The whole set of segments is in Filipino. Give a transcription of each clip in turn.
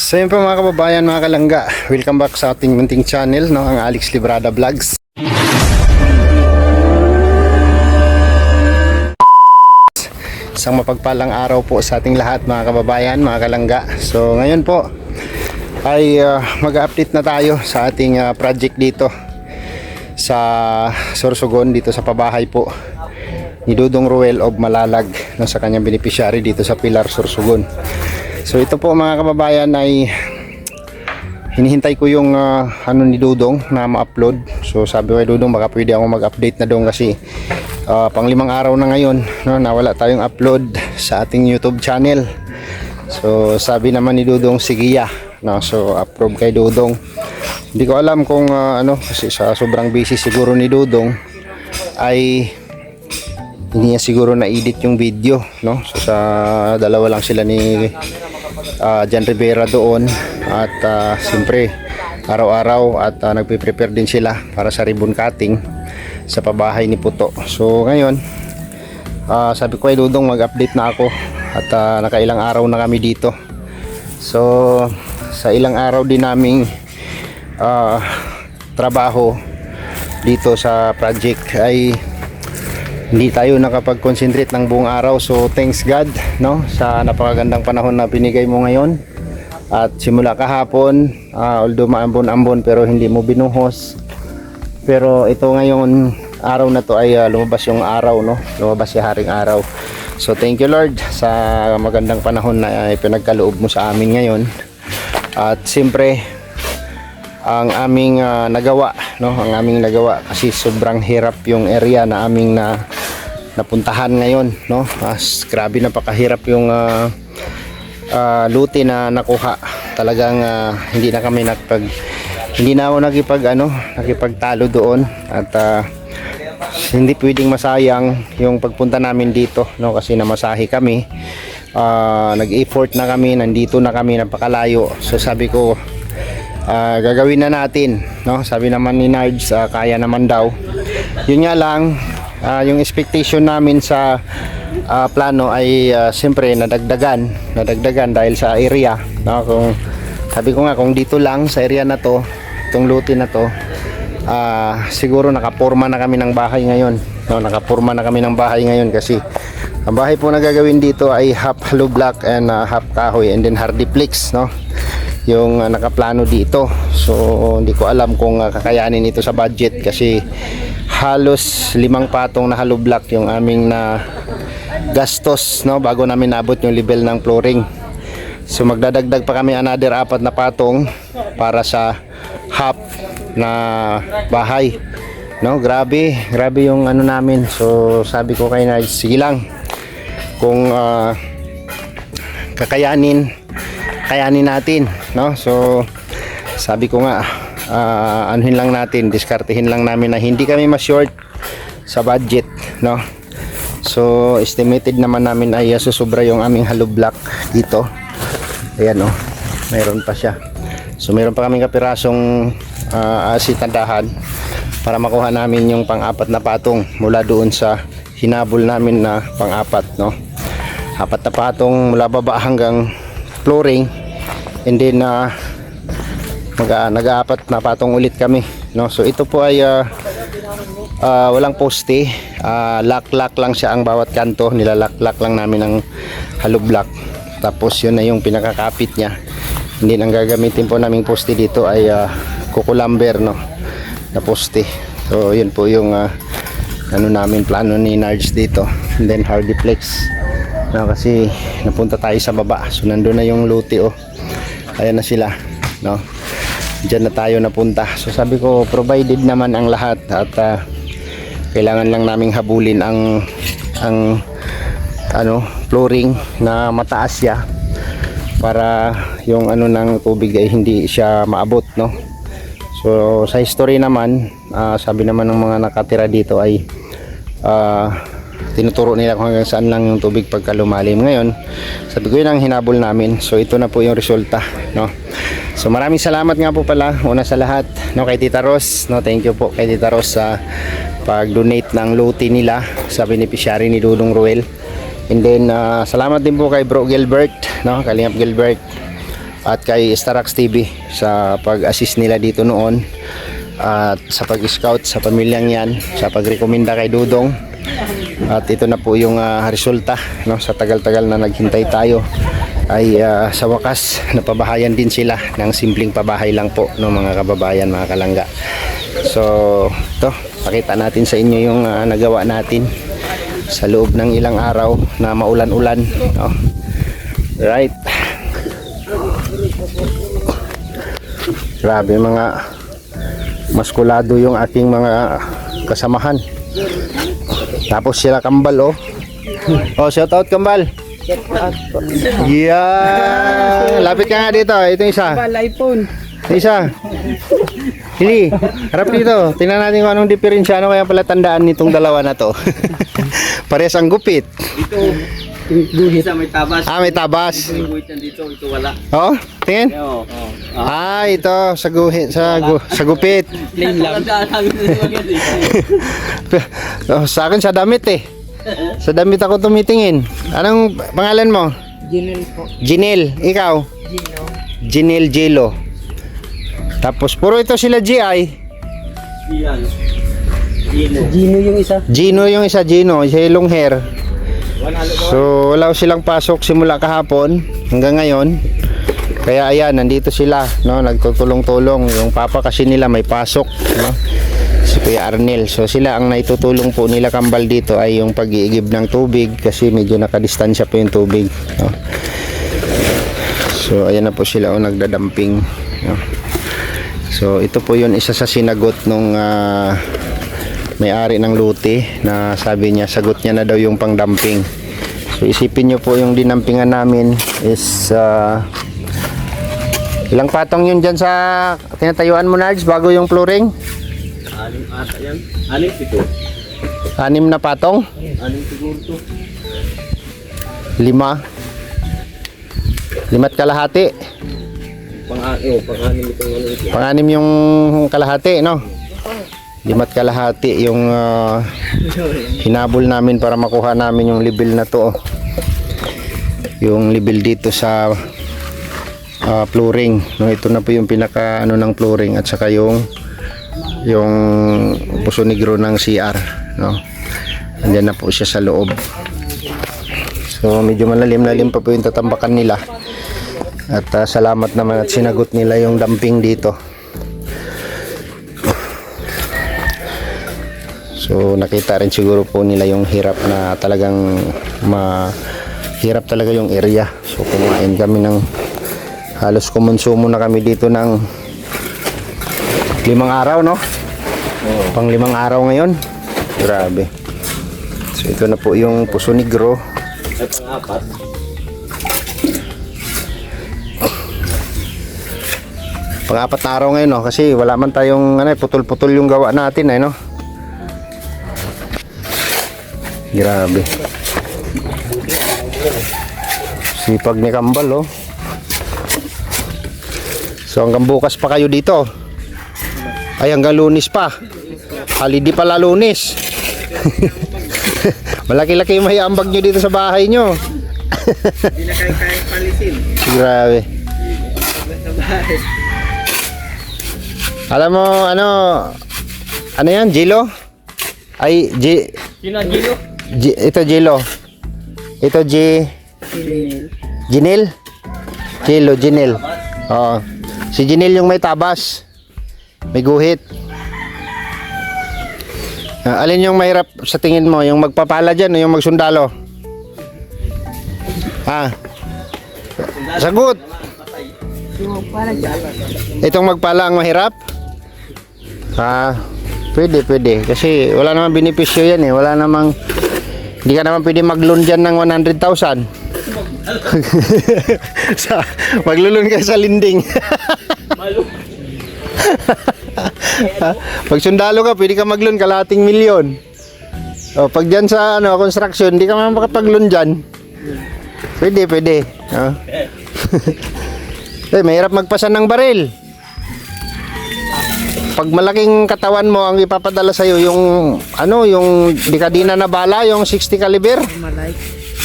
So yun po mga kababayan, mga kalangga, welcome back sa ating munting channel, no, ang Alex Librada Vlogs. Isang mapagpalang araw po sa ating lahat mga kababayan, mga kalangga. So ngayon po ay mag-update na tayo sa ating project dito sa Sorsogon, dito sa pabahay po ni Dudong Ruel of Malalag, no, sa kanyang beneficiary dito sa Pilar, Sorsogon. So ito po mga kababayan ay hinihintay ko yung ano ni Dudong na ma-upload. So sabi ko kay Dudong baka pwede ako mag-update na doon kasi pang 5 araw na ngayon, no, nawala tayong upload sa ating YouTube channel. So sabi naman ni Dudong sige ya, no, so approve kay Dudong. Hindi ko alam kung ano, kasi sa sobrang busy siguro ni Dudong ay hindi niya siguro na-edit yung video, no. So sa dalawa lang sila ni Jan Rivera doon at siyempre araw-araw at nagpe-prepare din sila para sa ribbon cutting sa pabahay ni Puto. So ngayon sabi ko ay Dudong mag-update na ako at nakailang araw na kami dito. So sa ilang araw din naming trabaho dito sa project ay hindi tayo nakapag-concentrate ng buong araw. So thanks God, no, sa napakagandang panahon na binigay mo ngayon. At simula kahapon, although maambon-ambon pero hindi mo binuhos. Pero ito ngayon araw na to ay lumabas yung araw, no, lumabas si haring araw. So thank you Lord sa magandang panahon na pinagkaloob mo sa amin ngayon. At siyempre ang aming nagawa, no, ang aming nagawa kasi sobrang hirap yung area na aming napuntahan ngayon, no. Grabe, napakahirap yung luti na nakuha. Talagang hindi na ako nakipagtalo doon at hindi pwedeng masayang yung pagpunta namin dito, no, kasi namasahe kami, nag-effort na kami, nandito na kami, napakalayo. So sabi ko gagawin na natin, no. Sabi naman ni Nards kaya naman daw. Yun nga lang, yung expectation namin sa plano ay siyempre nadagdagan dahil sa area, no. Kung sabi ko nga kung dito lang sa area na to, itong luti na to, siguro nakaporma na kami ng bahay ngayon, no. Nakaporma na kami ng bahay ngayon kasi ang bahay po na gagawin dito ay half hollow block and half kahoy and then hardiplex, no, yung nakaplano dito. So hindi ko alam kung kakayanin ito sa budget kasi halos 5 patong na hollow block yung aming na gastos, no, bago namin nabot yung level ng flooring. So magdadagdag pa kami another 4 na patong para sa half na bahay, no. Grabe yung ano namin. So sabi ko kay Nards sige lang, kung kakayanin natin, no. So sabi ko nga anuhin lang natin, diskartehin lang namin na hindi kami ma-short sa budget, no. So estimated naman namin ay susobra yung aming hollow block dito. Ayan, oh, mayroon pa siya. So mayroon pa kaming kapirasong asitandahan para makuha namin yung pang-4 na patong mula doon sa hinabol namin na pang-4, no. 4 na patong mula baba hanggang flooring, and then nag-4 na patong ulit kami, no. So ito po ay walang poste, lock lang siya ang bawat kanto, nilalak lang namin ng hollow block. Tapos yun na yung pinakakapit niya. Hindi ang gagamitin po naming poste dito ay kukulamber, no, na poste. So yun po yung ano namin, plano ni Nards dito. And then hardiplex, no, kasi napunta tayo sa baba. So nandun na yung luti, oh. Ayan na sila, no. Diyan na tayo napunta. So sabi ko provided naman ang lahat at kailangan lang naming habulin ang ano, flooring na mataas siya para yung ano ng tubig ay hindi siya maabot, no. So sa history naman, sabi naman ng mga nakatira dito ay tinuturo nila kung hanggang saan lang yung tubig pagka lumalim. Ngayon sabi ko yun ang hinabol namin. So ito na po yung resulta, no. So maraming salamat nga po pala una sa lahat, no, kay Tita Ros, no. Thank you po kay Tita Ros sa pag-donate ng luti nila sa beneficiary ni Dudong Ruel. And then salamat din po kay Bro Gilbert, no, Kalingap Gilbert. at kay Starax TV sa pag-assist nila dito noon at sa pag-scout sa pamilyang yan, sa pagrekomenda kay Dudong. At ito na po yung resulta, no? Sa tagal-tagal na naghintay tayo ay sa wakas napabahayan din sila ng simpleng pabahay lang po ng mga kababayan, mga kalangga. So ito, pakita natin sa inyo yung nagawa natin sa loob ng ilang araw na maulan-ulan, no? Right. Grabe, mga maskulado yung aking mga kasamahan. Tapos sila Kambal, oh. Oh, shout out Kambal. Yeah. Lapit ka nga dito. Ito yung isa. iPhone. Ito isa. Hindi. Harap dito. Tingnan natin kung anong diferensya. Ano kaya pala tandaan nitong dalawa na to. Parehas ang gupit. Ito, yung guhit. Isa may tabas. Ah, may tabas. Yung guhit yan dito, ito wala. Oh, tingin. Ah, ito sa guhit, sa gupit. Plain lang. Oh, sa akin sa damit eh. Sa damit ako tumitingin. Anong pangalan mo? Ginel po. Jinel. Ikaw? Gino. Jinel Jelo. Tapos puro ito sila GI. Gino yung isa. Gino yung isa, Gino. Yellow hair. So wala silang pasok simula kahapon hanggang ngayon. Kaya ayan, nandito sila, no, nagtutulong-tulong. Yung papa kasi nila may pasok, no? Si Kuya Arnel. So sila ang naitutulong po nila Kambal dito ay yung pag-iigib ng tubig kasi medyo nakadistansya po yung tubig, no? So ayan na po sila, oh, nagdadamping, no? So ito po yun, isa sa sinagot nung may-ari ng luti na sabi niya sagot niya na daw yung pangdamping. So isipin nyo po yung dinampingan namin is ilang patong yun dyan sa tinatayuan mo, Nards, bago yung flooring? 6 ata yan. 6 ito. 6 na patong? 6 siguro to. 5 at kalahati. Pang-anim itong ano ito. Pang-anim yung kalahati, no? 5 at kalahati yung hinabol namin para makuha namin yung level na to, oh. Yung level dito sa flooring, no? Ito na po yung pinaka ano ng flooring at saka yung puso negro ng CR, no? Andiyan na po siya sa loob. So medyo malalim-lalim pa po yung tatambakan nila. At salamat naman at sinagot nila yung dumping dito. So nakita rin siguro po nila yung hirap na talagang mahirap talaga yung area. So kumain kami ng halos kumonsumo na kami dito ng 5 araw, no? Pang 5 araw ngayon. Grabe. So ito na po yung puso negro. Ay, pang-4. Pang-4 na araw ngayon, no? Kasi wala man tayong putol-putol yung gawa natin, no? Grabe. Sipag ni Kambal, oh. So hanggang bukas pa kayo dito. Ay, hanggang Lunes pa. Holiday pala Lunes. Malaki-laki yung mahiambag nyo dito sa bahay nyo. Hindi na kaya palisin. Grabe. Alam mo, ano yan, Jilo? Ay, Sino ang Gino? ito Jilo. Ito Jinel? Jinel. Oo. Si Jinel yung may tabas. May guhit. Alin yung mahirap sa tingin mo? Yung magpapala dyan o yung magsundalo? Ha? Sagot! Itong magpala ang mahirap? Pwede. Kasi wala namang benepisyo yan, eh. Wala namang... Hindi ka naman pwede mag-loan dyan ng 100,000. Maglulun ka sa linding. Pag sundalo ka, pwede ka mag-loan kalahating milyon. O, pag dyan sa construction, hindi ka naman makapag-loan dyan. Pwede. Mahirap magpasan ng baril. Pag malaking katawan mo ang ipapadala sa iyo yung dekadina na bala, yung 60 caliber.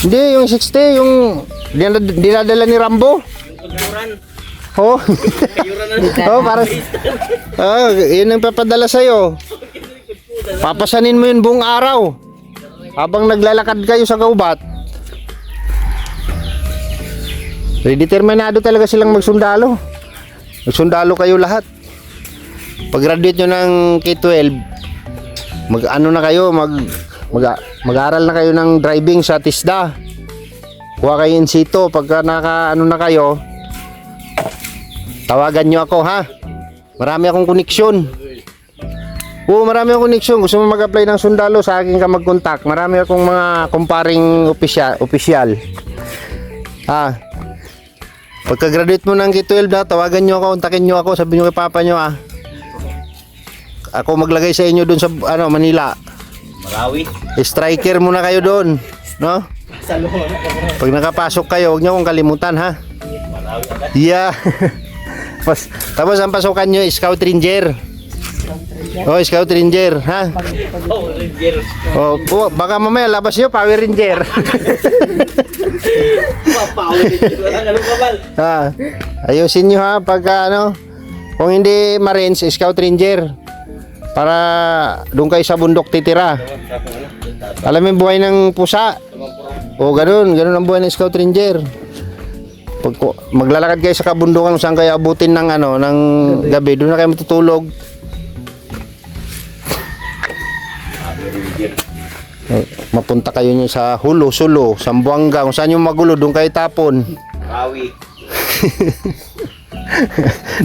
Hindi, yung 60, yung dinadala ni Rambo. Oh. Kayura na. Oh, para yun ang papadala sa'yo. Papasanin mo yun buong araw. Habang naglalakad kayo sa kaubat. Determinado talaga silang magsundalo. Magsundalo kayo lahat. Pag-graduate nyo ng K-12, mag-aral na kayo ng driving sa TISDA. Kuha kayo in sito. Pagka na kayo, tawagan nyo ako, ha. Marami akong koneksyon. Oo, marami akong koneksyon. Gusto mo mag-apply ng sundalo, sa akin ka mag-contact. Marami akong mga kumparing opisyal. Ha. Pagka-graduate mo ng K-12 na, tawagan nyo ako, kontakin nyo ako, sabihin nyo kay papa nyo, ha. Ako maglagay sa inyo doon sa Manila. Marawi. Striker muna kayo doon, no? Sa loob. Pag nakapasok kayo, huwag nyo akong kalimutan, ha. Marawi agad. Yeah. Tapos ang pasukan nyo, Scout Ranger. Oh, Scout Ranger, ha? Oh, Ranger. Oh, baka mamaya labas nyo, Power Ranger. Power Ranger. Ano ba bal? Ha. Ayusin nyo, ha, pagka kung hindi Marines, Scout Ranger. Para doon kayo sa bundok titira. Alam mo yung buhay ng pusa? O ganun ang buhay ng Scout Ranger. Pag maglalakad kayo sa kabundukan kung saan kayo abutin ng ng gabi, doon na kayo matutulog. Mapunta kayo nyo sa Hulo, Sulo, Sambuanga, kung saan yung magulo, doon kayo tapon. Marawi.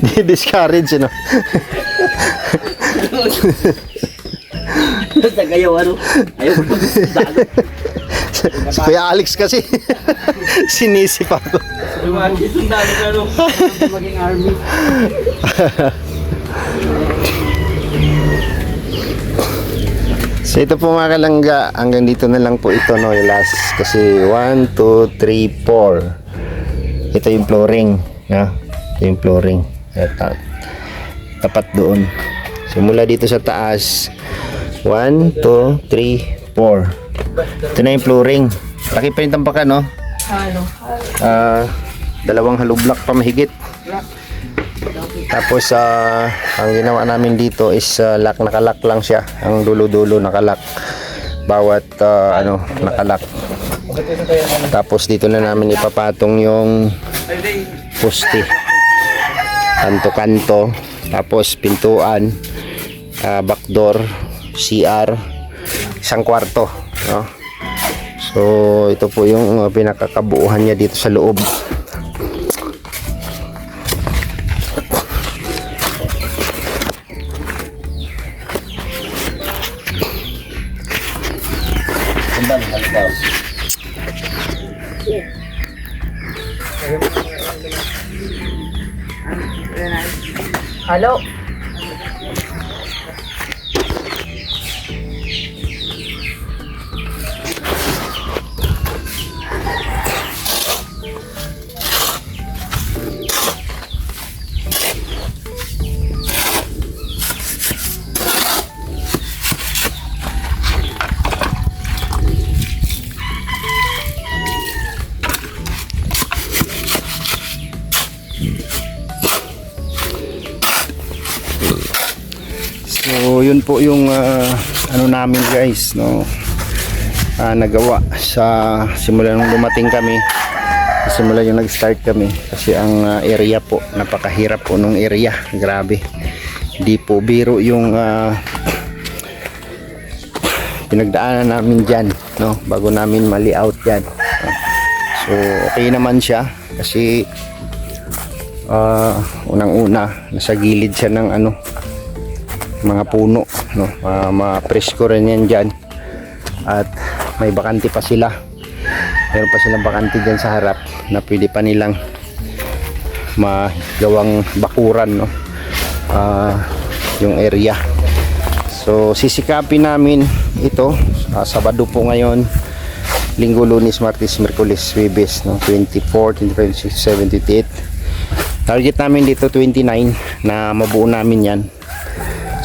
Di-discourage, no? Sa gayaw, ayaw ko mag-sundalo. Si Kuya Alex kasi sinisip ako. Sundalo na, maging army. So ito po mga kalangga, hanggang dito na lang po ito, no, yung last. Kasi 1, 2, 3, 4. Ito yung flooring, no? Ito yung flooring. Tapat doon. Simula dito sa taas. 1, 2, 3, 4. Ito na yung flooring. Laki pa yung tampakan, no? Dalawang hollow block pa mahigit. Tapos ang ginawa namin dito is nakalak lang siya. Ang dulo-dulo nakalak. Bawat nakalak. Tapos dito na namin ipapatong yung poste. Kanto-kanto. Tapos pintuan, backdoor, CR, isang kwarto, no? So ito po yung pinakakabuuhan niya dito sa loob. Halo. So yun po yung namin guys, no, nagawa sa simula nung dumating kami, simula yung nag-start kami. Kasi ang area po, napakahirap po nung area, grabe, di po biro yung pinagdaanan namin dyan, no, bago namin ma-layout yan. So okay naman siya kasi unang-una nasa gilid siya ng mga puno, no, ma-presko rin yan dyan. At may bakante pa sila, meron pa silang bakante dyan sa harap na pwede pa nilang magawang bakuran, no, yung area. So sisikapin namin ito, Sabado po ngayon, Linggo, Lunes, Martes, Miyerkules, Huwebes, no, 24, 25, 26, 27, 28. Target namin dito 29 na mabuo namin yan.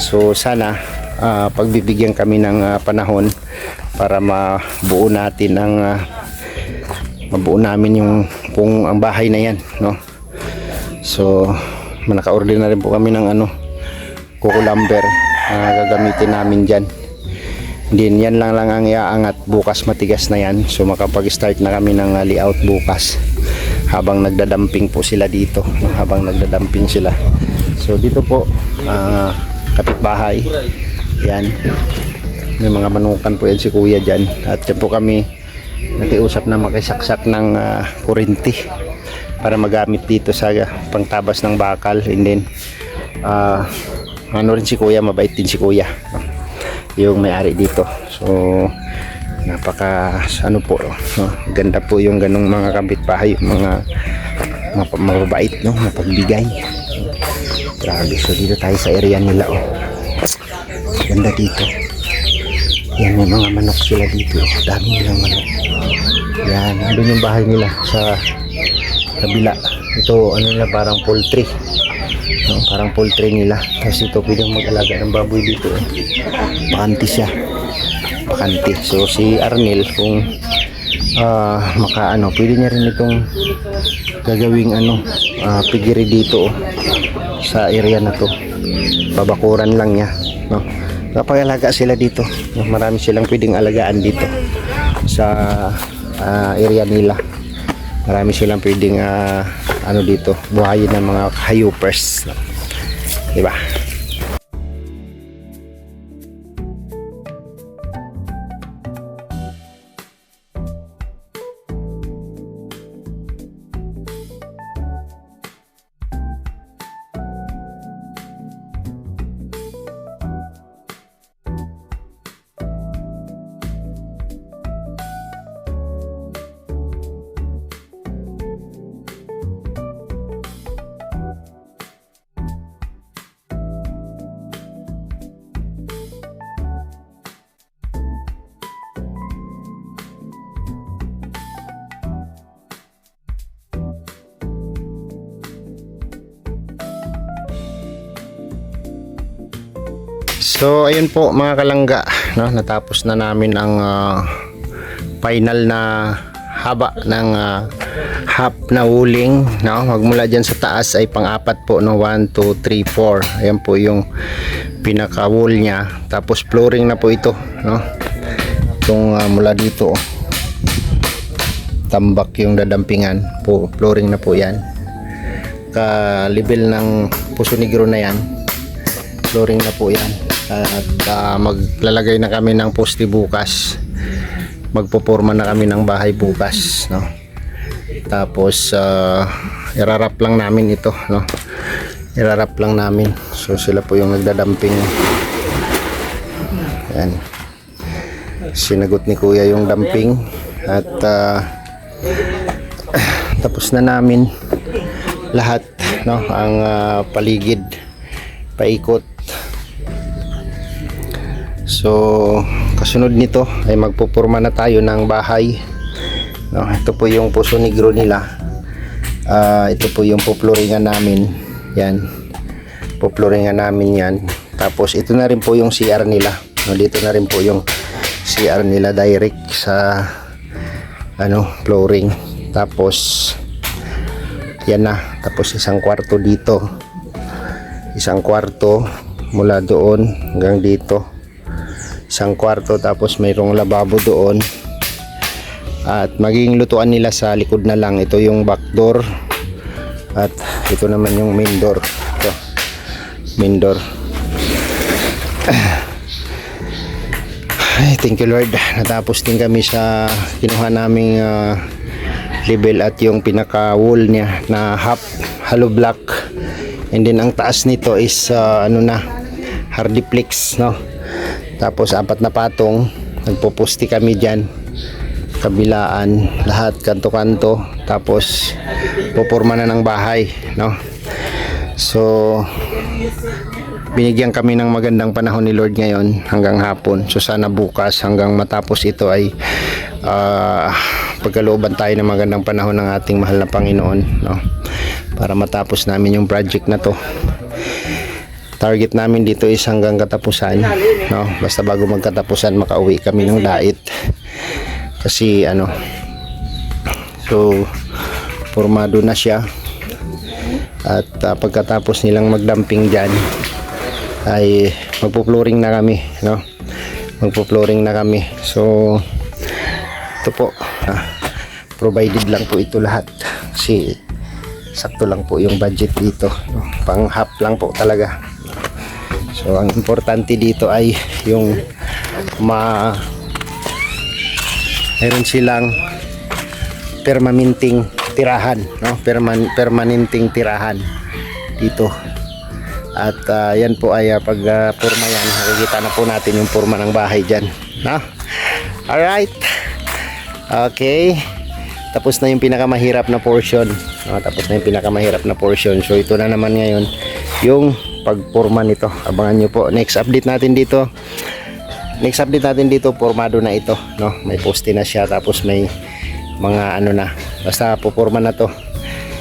So sana pagbibigyan kami ng panahon para mabuo natin mabuo namin yung ang bahay na yan, no. So naka-order na rin po kami ng kuko lumber na gagamitin namin dyan. Din yan lang ang iaangat, bukas matigas na yan. So makapag-start na kami ng layout bukas habang nagdadamping po sila dito, habang nagdadamping sila. So dito po kapitbahay yan, may mga manukan po yan si kuya dyan, at yan po kami nakiusap na makisaksak ng kurinti para magamit dito sa pangtabas ng bakal. And then rin si kuya, mabait din si kuya, yung may-ari dito. So napaka ganda po yung ganong mga kapitbahay, yung mga mababait, mapagbigay. Grabe. So dito tayo sa area nila, ganda dito. Yan, may mga manok sila dito, dami nilang manok. Yan, andun yung bahay nila sa kabila. Ito nila, parang poultry, parang poultry nila. Tapos ito pwedeng mag-alaga ng baboy dito, bakante siya, bakante. So si Arnel, kung pwede niya rin itong gagawing piggery dito, sa area na to. Babakuran lang niya, kapag-alaga sila dito. Marami silang pwedeng alagaan dito sa area nila. Marami silang pwedeng dito buhayin ng mga hayupers, diba? So ayun po mga kalangga, natapos na namin ang final na haba ng half na wuling, magmula dyan sa taas ay pang-apat po, 1, 2, 3, 4. Ayan po yung pinaka wool nya. Tapos flooring na po ito, itong mula dito, tambak yung dadampingan po, flooring na po yan. Ka level ng Puso Negro na yan, flooring na po yan. At maglalagay na kami ng poste bukas, magpoporma na kami ng bahay bukas, tapos irarap lang namin ito, irarap lang namin. So sila po yung nagdadamping. Yan, sinagot ni kuya yung damping, at tapos na namin lahat, ang paligid, paikot. So kasunod nito ay magpupurma na tayo ng bahay. Ito po yung Puso Negro nila. Ito po yung poploringan namin. Yan, poploringan namin yan. Tapos ito na rin po yung CR nila. Dito na rin po yung CR nila, direct sa flooring. Tapos yan na. Tapos isang kwarto dito, isang kwarto mula doon hanggang dito, isang kwarto. Tapos mayroong lababo doon, at magiging lutuan nila sa likod na lang. Ito yung back door, at ito naman yung main door. Ito, main door. Ay, thank you Lord, natapos din kami sa kinuha naming level, at yung pinaka wall niya na half hollow block. And then ang taas nito is hardiplex, tapos 4 na patong. Nagpupusti kami dyan, kabilaan, lahat, kanto-kanto. Tapos puporma na ng bahay, So binigyan kami ng magandang panahon ni Lord ngayon hanggang hapon. So sana bukas hanggang matapos ito ay pagkalooban tayo ng magandang panahon ng ating mahal na Panginoon, para matapos namin yung project na to. Target namin dito is hanggang katapusan, basta bago magkatapusan makauwi kami ng dait. Kasi so formado na siya. At pagkatapos nilang magdamping dyan ay magpo-flooring na kami, no? Magpo-flooring na kami. So ito po, provided lang po ito lahat kasi sakto lang po yung budget dito, no? Pang half lang po talaga. So ang importante dito ay yung meron silang permanenteng tirahan, no? Permanenteng tirahan dito. At yan po ay pag porma yan, nakikita na po natin yung porma ng bahay dyan, no? Alright, okay, tapos na yung pinakamahirap na portion, no? Tapos na yung pinakamahirap na portion. So ito na naman ngayon yung pagporma nito. Abangan nyo po next update natin dito. Next update natin dito, formado na ito, no? May poste na siya, tapos may mga ano na, basta puporma na to.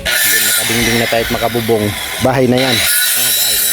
Then makadingding na tayo at makabubong, bahay na yan, no? Bahay na yan.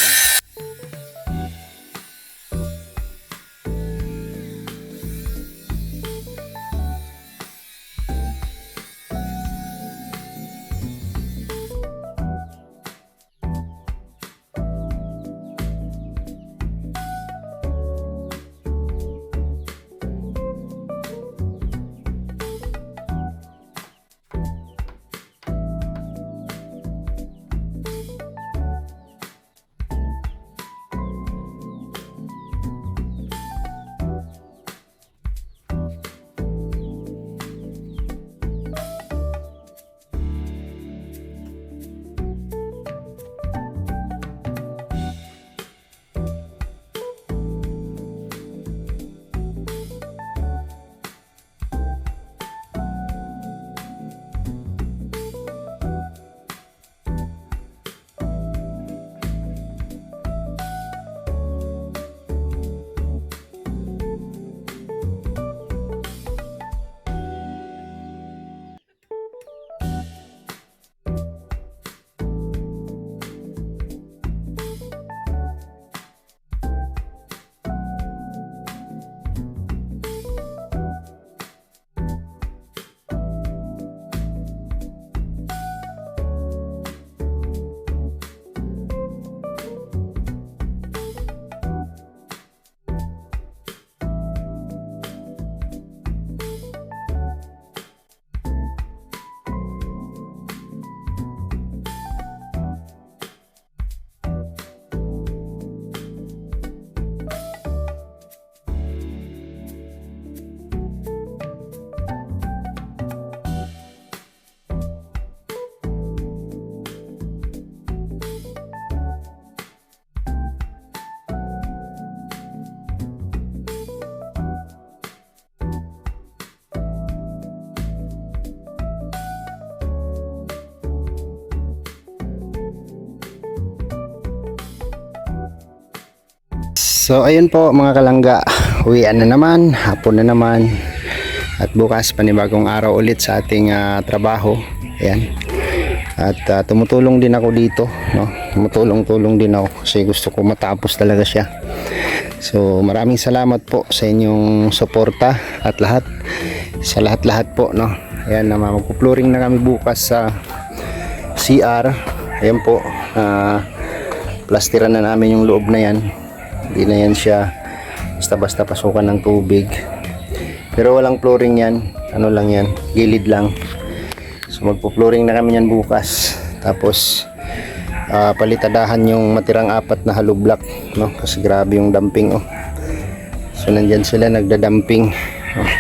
So ayun po mga kalangga, uwian na naman, hapon na naman. At bukas panibagong araw ulit sa ating trabaho. Ayan. At tumutulong din ako dito, no? Tumutulong-tulong din ako kasi gusto ko matapos talaga siya. So maraming salamat po sa inyong suporta at lahat, sa lahat-lahat po, no? Ayan, magpo-flooring na kami bukas sa CR. Ayan po, plastiran na namin yung loob na yan. Hindi na yan siya basta-basta pasukan ng tubig, pero walang flooring yan, ano lang yan, gilid lang. So magpo-flooring na kami yan bukas, tapos palitadahan yung matirang 4 na hollow block, no? Kasi grabe yung dumping, oh. So nandyan sila nagda-dumping, oh.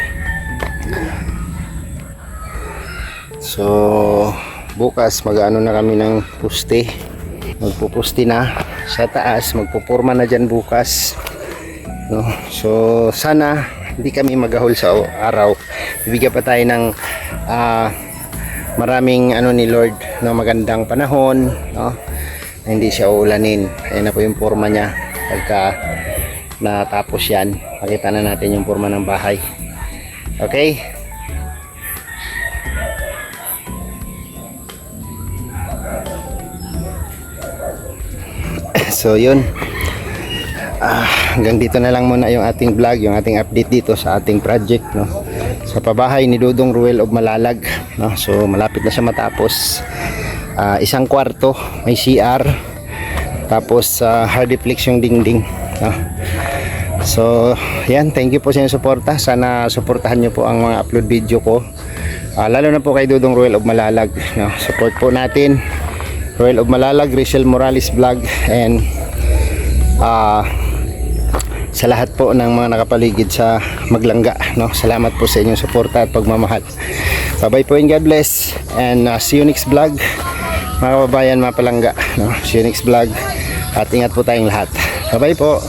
So bukas mag-ano na kami ng puste, magpupusti na sa taas, magpuporma na dyan bukas, no? So sana hindi kami magahol sa araw, bibigyan pa tayo ng maraming ano ni Lord, no, magandang panahon, no, na hindi siya uulanin. Ayan na po yung porma niya. Pagka natapos yan, makita na natin yung porma ng bahay. Okay, so yun, hanggang dito na lang muna yung ating vlog, yung ating update dito sa ating project, no, sa pabahay ni Dudong Ruel of Malalag, no. So malapit na siya matapos. isang kwarto, may CR, tapos hardiplex yung dingding, no? So yan, thank you po sa inyong suporta. Sana suportahan nyo po ang mga upload video ko, lalo na po kay Dudong Royal of Malalag, no? Support po natin Royal of Malalag, Rachel Morales Vlog, and sa lahat po ng mga nakapaligid sa Maglangga, no? Salamat po sa inyong suporta at pagmamahal. Bye bye po and God bless, and see you next vlog mga kababayan, mga palangga, no? See you next vlog at ingat po tayong lahat. Bye bye po.